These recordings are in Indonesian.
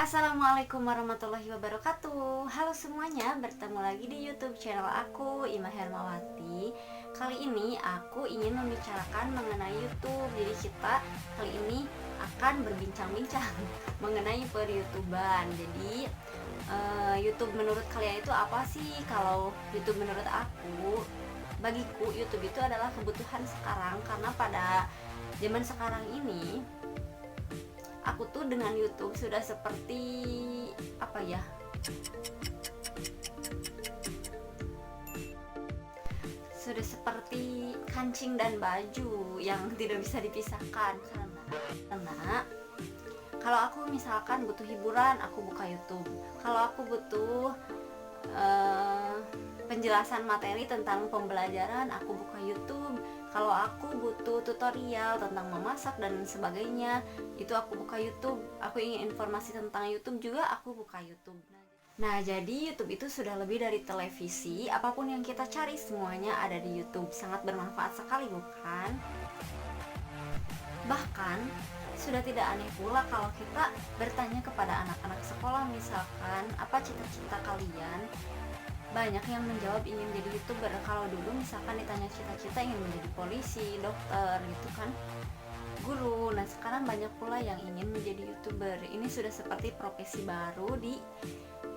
Assalamualaikum warahmatullahi wabarakatuh. Halo semuanya, bertemu lagi di YouTube channel aku, Ima Hermawati. Kali ini aku ingin membicarakan mengenai YouTube. Jadi kita kali ini akan berbincang-bincang mengenai per-YouTuban. Jadi YouTube menurut kalian itu apa sih? Kalau YouTube menurut aku, bagiku YouTube itu adalah kebutuhan sekarang, karena pada zaman sekarang ini aku tuh dengan YouTube sudah seperti apa ya, sudah seperti kancing dan baju yang tidak bisa dipisahkan. Karena kalau aku misalkan butuh hiburan, aku buka YouTube. Kalau aku butuh penjelasan materi tentang pembelajaran, aku buka YouTube. Kalau aku butuh tutorial tentang memasak dan sebagainya, itu aku buka YouTube. Aku ingin informasi tentang YouTube juga, aku buka YouTube. Nah, jadi YouTube itu sudah lebih dari televisi. Apapun yang kita cari semuanya ada di YouTube. Sangat bermanfaat sekali, bukan? Bahkan sudah tidak aneh pula kalau kita bertanya kepada anak-anak sekolah, misalkan apa cita-cita kalian. Banyak yang menjawab ingin jadi YouTuber. Kalau dulu misalkan ditanya cita-cita ingin menjadi polisi, dokter gitu kan, guru. Nah, sekarang banyak pula yang ingin menjadi YouTuber. Ini sudah seperti profesi baru di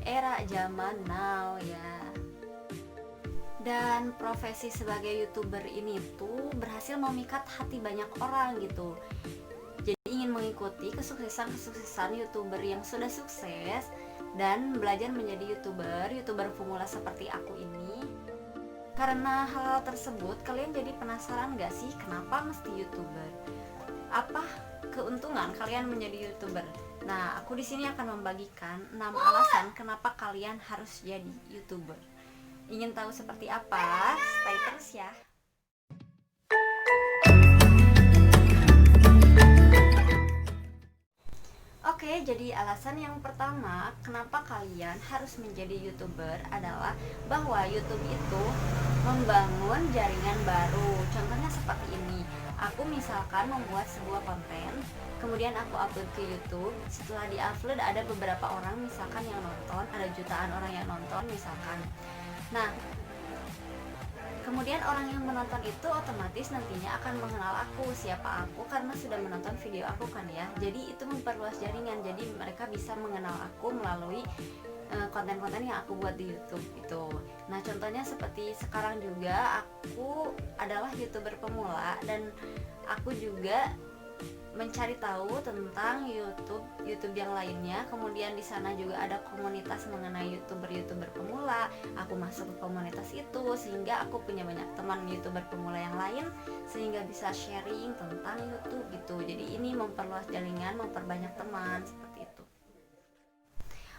era zaman now ya. Dan profesi sebagai YouTuber ini tuh berhasil memikat hati banyak orang gitu. Jadi ingin mengikuti kesuksesan YouTuber yang sudah sukses dan belajar menjadi YouTuber pemula seperti aku ini. Karena hal tersebut, kalian jadi penasaran gak sih kenapa mesti YouTuber? Apa keuntungan kalian menjadi YouTuber? Nah, aku di sini akan membagikan 6 alasan kenapa kalian harus jadi YouTuber. Ingin tahu seperti apa? Stay terus ya. Oke, jadi alasan yang pertama kenapa kalian harus menjadi YouTuber adalah bahwa YouTube itu membangun jaringan baru. Contohnya seperti ini. Aku misalkan membuat sebuah konten, kemudian aku upload ke YouTube. Setelah di-upload ada beberapa orang misalkan yang nonton, ada jutaan orang yang nonton misalkan. Nah, kemudian orang yang menonton itu otomatis nantinya akan mengenal aku, siapa aku, karena sudah menonton video aku kan ya. Jadi itu memperluas jaringan, jadi mereka bisa mengenal aku melalui konten-konten yang aku buat di YouTube itu. Nah, contohnya seperti sekarang juga aku adalah YouTuber pemula dan aku juga mencari tahu tentang YouTube yang lainnya. Kemudian di sana juga ada komunitas mengenai YouTuber pemula. Aku masuk ke komunitas itu sehingga aku punya banyak teman YouTuber pemula yang lain, sehingga bisa sharing tentang YouTube gitu. Jadi ini memperluas jaringan, memperbanyak teman seperti itu.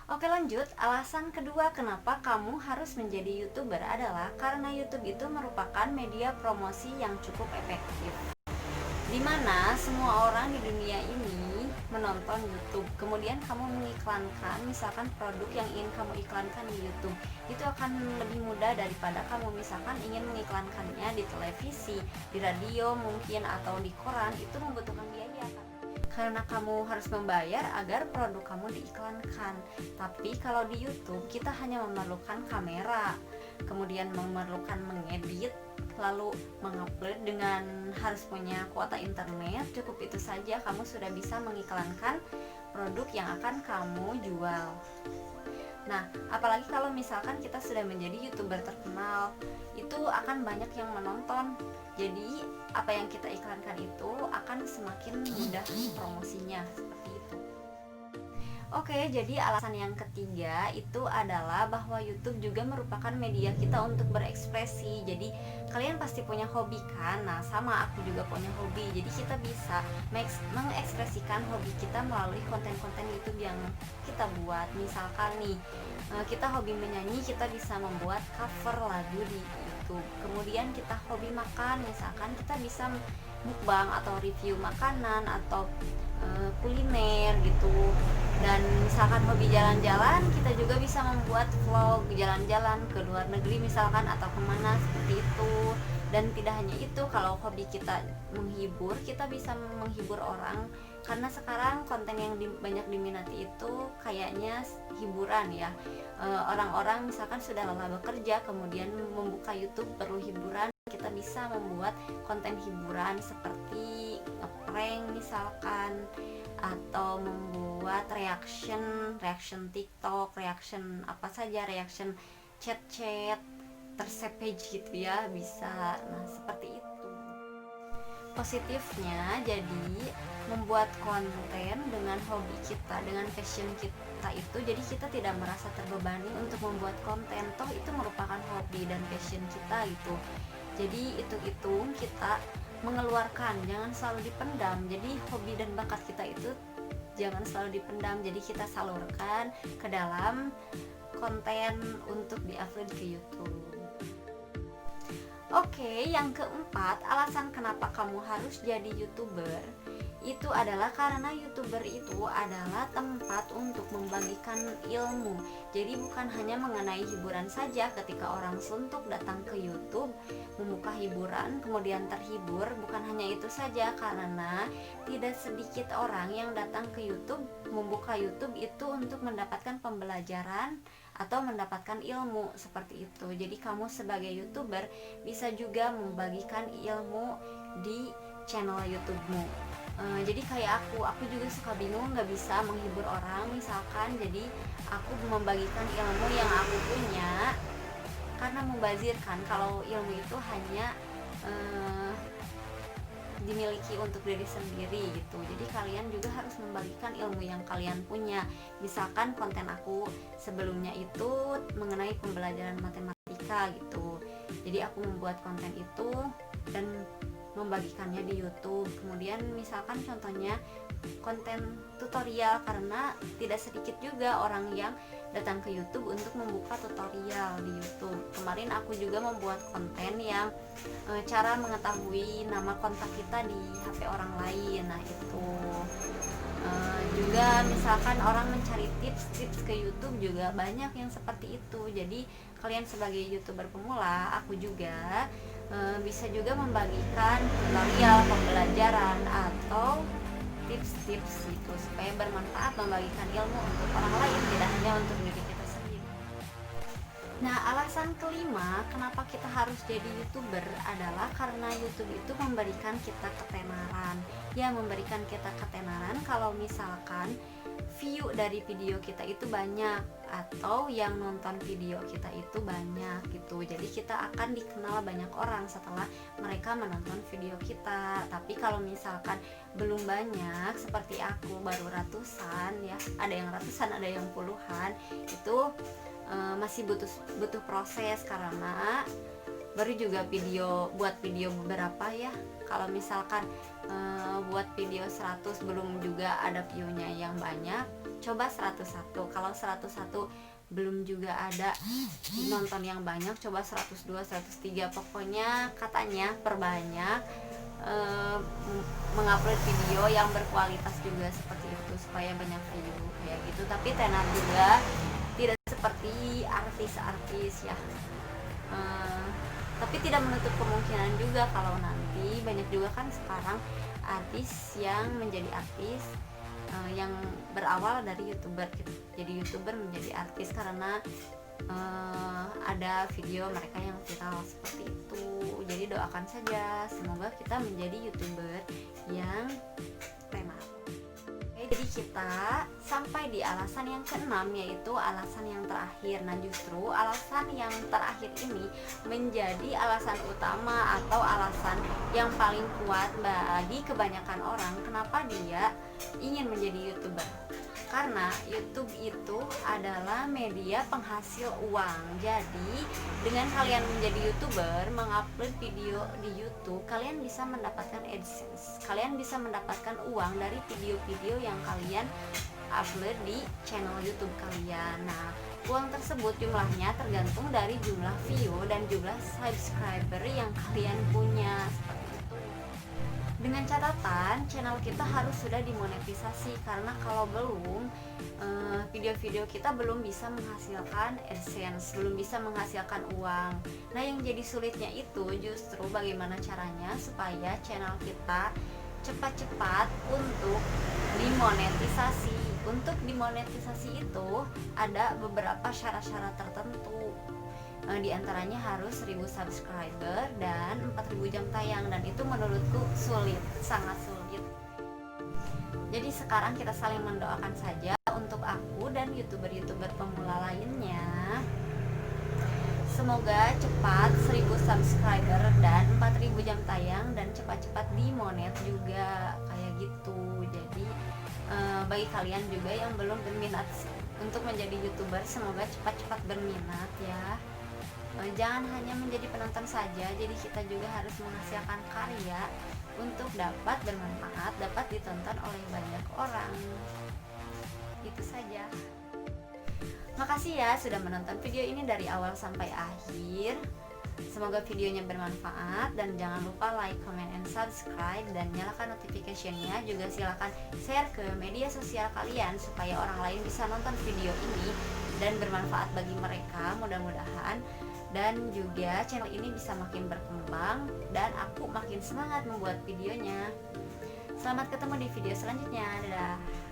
Oke, lanjut. Alasan kedua kenapa kamu harus menjadi YouTuber adalah karena YouTube itu merupakan media promosi yang cukup efektif, dimana semua orang di dunia ini menonton YouTube. Kemudian kamu mengiklankan misalkan produk yang ingin kamu iklankan di YouTube, itu akan lebih mudah daripada kamu misalkan ingin mengiklankannya di televisi, di radio mungkin, atau di koran. Itu membutuhkan biaya karena kamu harus membayar agar produk kamu diiklankan. Tapi kalau di YouTube kita hanya memerlukan kamera, kemudian memerlukan mengedit, lalu mengupload dengan harus punya kuota internet. Cukup itu saja kamu sudah bisa mengiklankan produk yang akan kamu jual. Nah, apalagi kalau misalkan kita sudah menjadi YouTuber terkenal, itu akan banyak yang menonton. Jadi apa yang kita iklankan itu akan semakin mudah promosinya seperti itu. Oke, jadi alasan yang ketiga itu adalah bahwa YouTube juga merupakan media kita untuk berekspresi. Jadi kalian pasti punya hobi kan? Nah, sama aku juga punya hobi. Jadi kita bisa mengekspresikan hobi kita melalui konten-konten YouTube yang kita buat. Misalkan nih, kita hobi menyanyi, kita bisa membuat cover lagu di YouTube. Kemudian kita hobi makan, misalkan kita bisa mukbang atau review makanan atau kuliner gitu. Dan misalkan hobi jalan-jalan, kita juga bisa membuat vlog jalan-jalan ke luar negeri misalkan, atau kemana seperti itu. Dan tidak hanya itu, kalau hobi kita menghibur, kita bisa menghibur orang karena sekarang konten yang banyak diminati itu kayaknya hiburan ya. Orang-orang misalkan sudah lelah bekerja kemudian membuka YouTube perlu hiburan, kita bisa membuat konten hiburan seperti ngeprank misalkan, atau membuat reaction TikTok, reaction apa saja, reaction chat-chat tersepage gitu ya, bisa. Nah seperti itu. Positifnya jadi membuat konten dengan hobi kita, dengan passion kita itu, jadi kita tidak merasa terbebani untuk membuat konten, toh itu merupakan hobi dan passion kita gitu. Jadi itu kita mengeluarkan, jangan selalu dipendam. Jadi hobi dan bakat kita itu jangan selalu dipendam, jadi kita salurkan ke dalam konten untuk diupload ke YouTube. Oke, yang keempat, alasan kenapa kamu harus jadi YouTuber itu adalah karena YouTuber itu adalah tempat untuk membagikan ilmu. Jadi bukan hanya mengenai hiburan saja, ketika orang suntuk datang ke YouTube membuka hiburan kemudian terhibur, bukan hanya itu saja, karena tidak sedikit orang yang datang ke YouTube, membuka YouTube itu untuk mendapatkan pembelajaran atau mendapatkan ilmu seperti itu. Jadi kamu sebagai YouTuber bisa juga membagikan ilmu di channel YouTube-mu. Jadi kayak aku juga suka bingung, nggak bisa menghibur orang misalkan, jadi aku membagikan ilmu yang aku punya, karena membazirkan kalau ilmu itu hanya dimiliki untuk diri sendiri gitu. Jadi kalian juga harus membagikan ilmu yang kalian punya. Misalkan konten aku sebelumnya itu mengenai pembelajaran matematika gitu, jadi aku membuat konten itu dan membagikannya di YouTube. Kemudian misalkan contohnya konten tutorial, karena tidak sedikit juga orang yang datang ke YouTube untuk membuka tutorial di YouTube. Kemarin aku juga membuat konten yang cara mengetahui nama kontak kita di HP orang lain. Nah itu juga misalkan orang mencari tips ke YouTube juga banyak yang seperti itu. Jadi kalian sebagai YouTuber pemula, aku juga bisa juga membagikan tutorial, pembelajaran atau tips-tips itu supaya bermanfaat, membagikan ilmu untuk orang lain, tidak hanya untuk diri kita sendiri. Nah, alasan kelima kenapa kita harus jadi YouTuber adalah karena YouTube itu memberikan kita ketenaran. Ya, memberikan kita ketenaran kalau misalkan view dari video kita itu banyak, atau yang nonton video kita itu banyak gitu. Jadi kita akan dikenal banyak orang setelah mereka menonton video kita. Tapi kalau misalkan belum banyak seperti aku, baru ratusan ya, ada yang ratusan, ada yang puluhan, itu masih butuh proses, karena baru juga buat video beberapa ya. Kalau misalkan buat video 100 belum juga ada view-nya yang banyak, coba 101. Kalau 101 belum juga ada nonton yang banyak, coba 102, 103. Pokoknya katanya perbanyak mengupload video yang berkualitas juga seperti itu supaya banyak view kayak gitu. Tapi tenar juga, tidak seperti artis-artis ya. Tapi tidak menutup kemungkinan juga kalau nanti banyak juga kan sekarang artis yang menjadi artis yang berawal dari YouTuber gitu. Jadi YouTuber menjadi artis karena ada video mereka yang viral seperti itu. Jadi doakan saja semoga kita menjadi YouTuber yang tenar. Jadi kita sampai di alasan yang keenam, yaitu alasan yang terakhir. Nah justru alasan yang terakhir ini menjadi alasan utama atau alasan yang paling kuat bagi kebanyakan orang kenapa dia ingin menjadi YouTuber. Karena YouTube itu adalah media penghasil uang. Jadi dengan kalian menjadi YouTuber, mengupload video di YouTube, kalian bisa mendapatkan AdSense. Kalian bisa mendapatkan uang dari video-video yang kalian upload di channel YouTube kalian. Nah, uang tersebut jumlahnya tergantung dari jumlah view dan jumlah subscriber yang kalian punya. Dengan catatan channel kita harus sudah dimonetisasi, karena kalau belum, video-video kita belum bisa menghasilkan AdSense, belum bisa menghasilkan uang. Nah yang jadi sulitnya itu justru bagaimana caranya supaya channel kita cepat-cepat untuk dimonetisasi. Untuk dimonetisasi itu ada beberapa syarat-syarat tertentu. Di antaranya harus 1000 subscriber dan 4000 jam tayang, dan itu menurutku sulit, sangat sulit. Jadi sekarang kita saling mendoakan saja untuk aku dan youtuber-youtuber pemula lainnya. Semoga cepat 1000 subscriber dan 4000 jam tayang, dan cepat-cepat dimonet juga kayak gitu. Jadi bagi kalian juga yang belum berminat untuk menjadi youtuber, semoga cepat-cepat berminat ya. Jangan hanya menjadi penonton saja, jadi kita juga harus menghasilkan karya untuk dapat bermanfaat, dapat ditonton oleh banyak orang. Itu saja. Makasih ya sudah menonton video ini dari awal sampai akhir. Semoga videonya bermanfaat, dan jangan lupa like, comment, and subscribe, dan nyalakan notification-nya. Juga silakan share ke media sosial kalian supaya orang lain bisa nonton video ini dan bermanfaat bagi mereka, mudah-mudahan. Dan juga channel ini bisa makin berkembang dan aku makin semangat membuat videonya. Selamat ketemu di video selanjutnya. Dadah.